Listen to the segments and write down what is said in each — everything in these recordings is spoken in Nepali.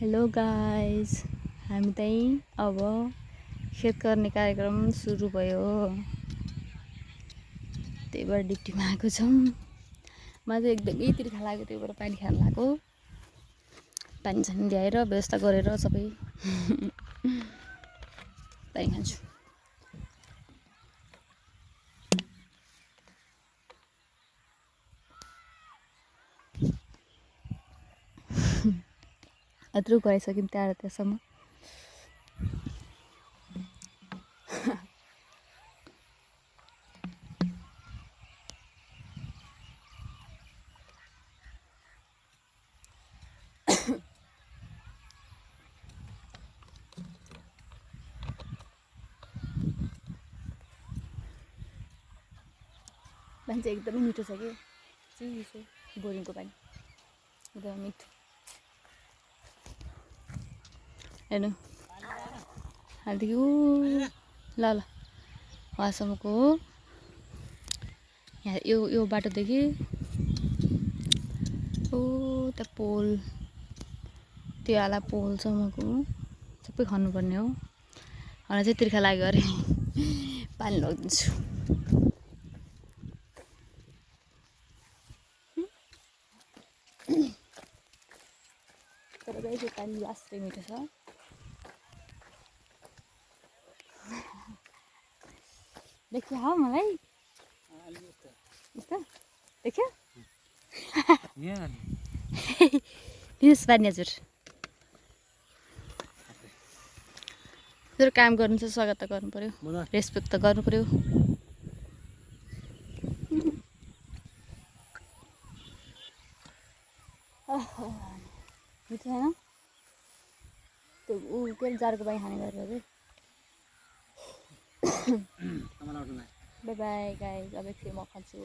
हेलो गाइस, हामी चाहिँ अब खेत गर्ने कार्यक्रम सुरु भयो। त्यही भएर ड्युटीमा आएको छौँ। मलाई चाहिँ एकदमै तिर्खा लाग्यो, त्यही भएर पानी खान लाग्यो। पानी सानी ल्याएर व्यवस्था गरेर सबै पानी खान्छु। यत्रो गइसक्यौँ त्यहाँसम्म। पानी चाहिँ एकदमै मिठो छ कि, चिसो बोरिङको पानी एकदमै मिठो। हेर्नु हालिदियो ल ल वहाँसम्मको हो। यहाँ यो बाटोदेखि ओ त्यो पोल, त्यो आला पोलसम्मको सबै खन्नुपर्ने हो। मलाई चाहिँ तिर्खा लाग्यो अरे पानी लगिदिन्छु। तर चाहिँ पानी लास्टै मिठो छ। देखियो हाँ मलाई यस्तो देखियो दिनुहोस् पानी हजुर। काम गर्नु छ, स्वागत त गर्नु पर्यो, रेस्पेक्ट त गर्नु पर्यो। मिठो छैन त्यो ऊ के जारको पानी खाने गरेर चाहिँ। बाई बाई गाइस, अब एकछिन म खान्छु।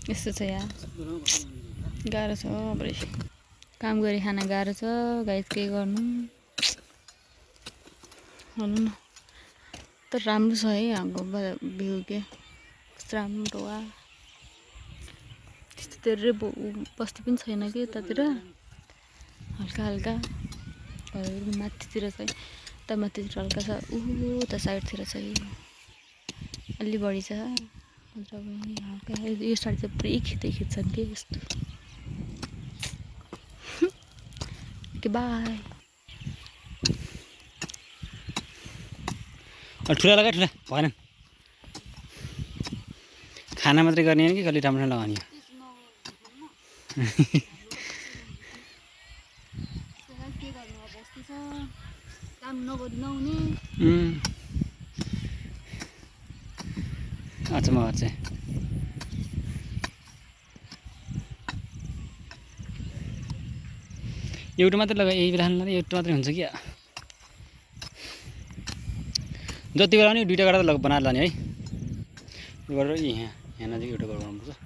यस्तो छ यहाँ, गाह्रो छ। बढी काम गरी खाना गाह्रो छ गाइस, के गर्नु भन्नु न। तर राम्रो छ है हाम्रो भ्यू, के कस्तो राम्रो वा। त्यस्तो धेरै बस्ती पनि छैन कि यतातिर, हल्का हल्का माथितिर चाहिँ त माथितिर हल्का छ, त साइडतिर चाहिँ अलि बढी छ। हल्का यो साइड चाहिँ पुरै खिच्छन् कि यस्तो। Okay by. ठुला लगा ठुला भएन, खाना मात्रै गर्ने कि कहिले राम्रो लगाउने। अच्छा म गर्छु। एउटा मात्रै लगा, यही बेला एउटा मात्रै हुन्छ कि जति बेला पनि दुईवटा गरेर बनाएर लाने है। यो गरेर यहाँ नजिक एउटा गरेर बनाउनुपर्छ।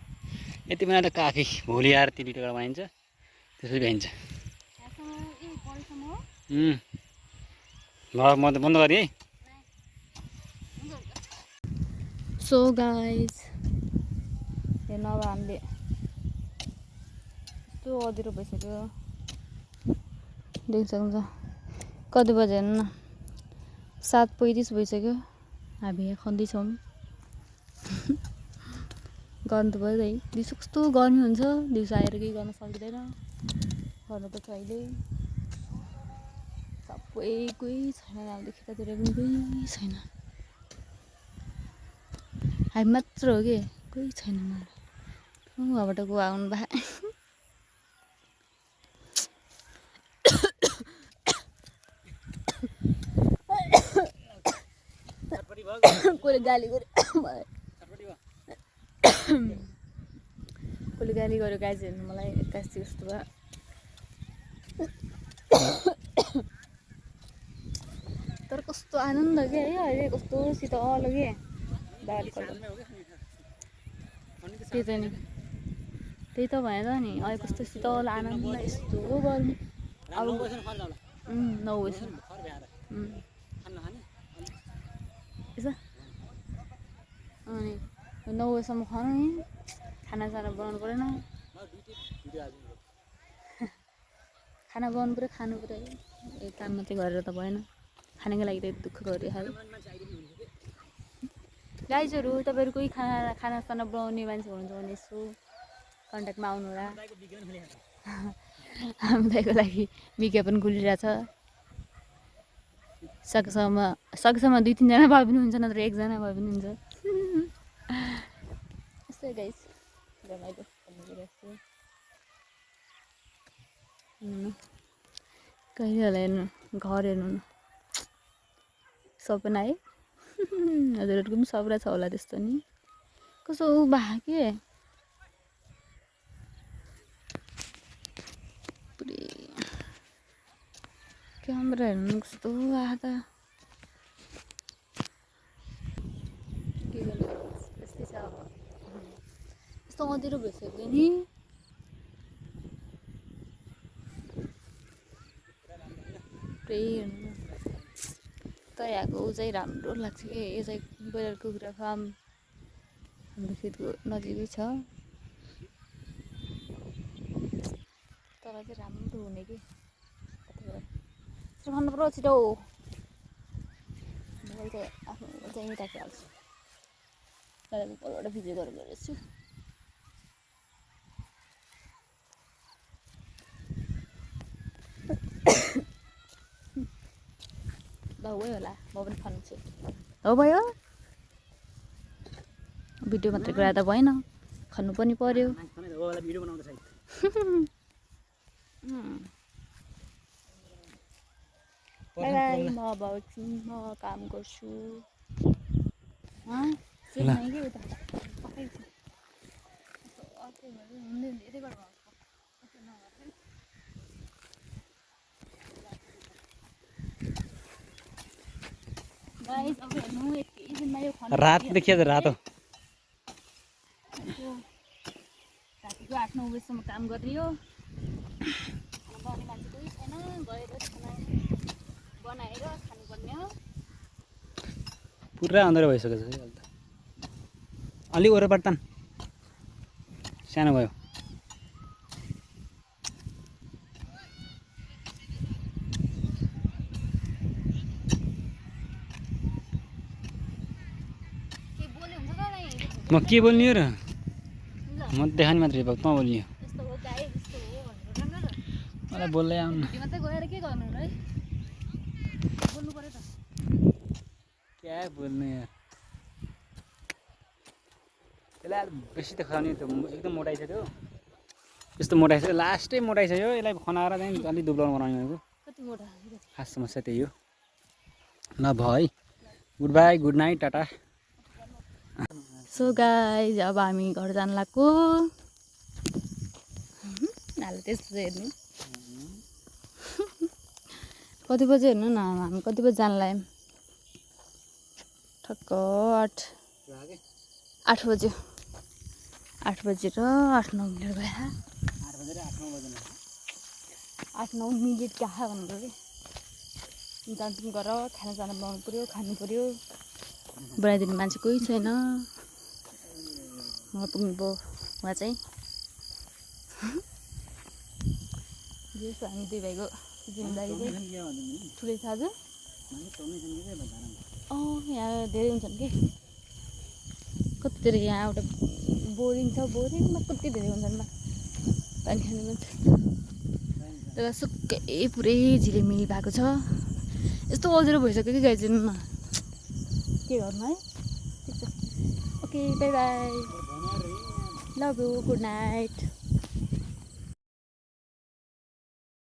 यति बेला त काफी, भोलि आएर त्यो दुईवटा गरेर बनाइन्छ, त्यसपछि भ्याइन्छ। ल म त बन्द गरेँ है। सो गाइस, हेर्नु अब हामीले यस्तो अँध्यारो भइसक्यो, देख्न सक्नुहुन्छ। कति बजे हेर्नु न, 7:35 भइसक्यो। हामी यहाँ खन्दैछौँ। गर्नु त भयो है, दिउँसो कस्तो गर्मी हुन्छ, दिउँसो आएर केही गर्न सकिँदैन। गर्नु त अहिले सबै कोही छैन, हामीले खेतातिर पनि कोही छैन, हामी मात्र हो कि कोही छैन। उहाँबाट को आउनु भए कसले गाली गर्यो मलाई, कसले गाली गर्यो गाइस, हेर्नु मलाई एक्कासी यस्तो भयो। तर कस्तो आनन्द के है, अहिले कस्तो शीतल के बारी त्यही त नि, त्यही त भएन नि। अहिले कस्तो शीतल आनन्द, यस्तो गर्मी। अब 9 बजी यसो अनि 9 बजीसम्म खानु नि खानासाना बनाउनु परेन खाना बनाउनु पऱ्यो खानु पऱ्यो है काम मात्रै गरेर त भएन खानाको लागि त दुःख गरिहाल्यो गाइजहरू तपाईँहरू कोही खानासाना बनाउने मान्छे हुनुहुन्छ भने यसो कन्ट्याक्टमा आउनु होला हाम्रो दाइको लागि विज्ञापन खुलिरहेछ सकेसम्म 2-3 जना भए पनि हुन्छ नत्र 1 जना भए पनि हुन्छ यस्तै गाइस रमाइलो कहिले होला हेर्नु घर हेर्नु न सपना है हजुरहरूको पनि सपना छ होला त्यस्तो नि कस्तो भा के पुरै क्यामेरा हेर्नु कस्तो आएको त के गर्नु यस्तै छ अब यस्तो अँध्यारो भइसक्यो नि पुरै हेर्नु त यहाँको ऊ चाहिँ राम्रो लाग्छ कि यो चाहिँ ब्रोइलर कुखुरा फार्म हाम्रो खेतको नजिकै छ तर चाहिँ राम्रो हुने कि खानु पर्यो छिटो मैले चाहिँ आफ्नो चाहिँ राखिहाल्छु तर पल्लोबाट भिडियो गरेर गरेछु ल भयो होला म पनि खान्छु हो भयो भिडियो मात्रै गराएर त भएन खानु पनि पर्यो म अब एकछिन म काम गर्छु रात देखिया रातो रातिको 8-9 बजीसम्म काम गरियो बनाउने मान्छे कोही छैन गएर बनाएर खानुपर्ने हो पुरा अँध्यारो भइसकेको छ अहिले त अलि वरपर तान सानो भयो म के बोल्ने हो र म देखाउने मात्रै भयो तँ बोलियो मलाई बोल्दै आउनु मात्रै गएर के गर्नु र है बोल्नु पर्यो त क्या बोल्नु यार यसलाई बेसी त खुवाउने त एकदम मोटाइ छ त्यो यस्तो मोटाइ छ लास्टै मोटाइ छ यो यसलाई खनाएर चाहिँ अलिक दुब्लाउनु बनाउने भनेको कति मोटा खास समस्या त्यही हो ल भयो है good by good night Tata so guys अब हामी घर जान लाग्यो हाल त्यस्तो चाहिँ हेर्नु कति बजी हेर्नु न हामी कति बजी जान लाग्यौँ ठक्क 8 बज्यो 8 बजेर 8-9 मिनट भयो 8-9 मिनट कहाँ भन्नु पऱ्यो जान्छौँ गर खानासाना बनाउनु पऱ्यो खानु पऱ्यो बनाइदिने मान्छे कोही छैन म पुग्नु भयो उहाँ चाहिँ जस्तो हामी दुई भाइको जिम्मेदारी चाहिँ ठुलै छ आज यहाँ धेरै हुन्छन् कि कति धेरै यहाँ एउटा बोरिङ छ बोरिङमा कति धेरै हुन्छन् पानी खाने मान्छे तर सुक्कै पुरै झिलिमिली भएको छ यस्तो अल्झिरो भइसक्यो कि गाइजिनु न के गर्नु है ठिक छ okay by by love you good night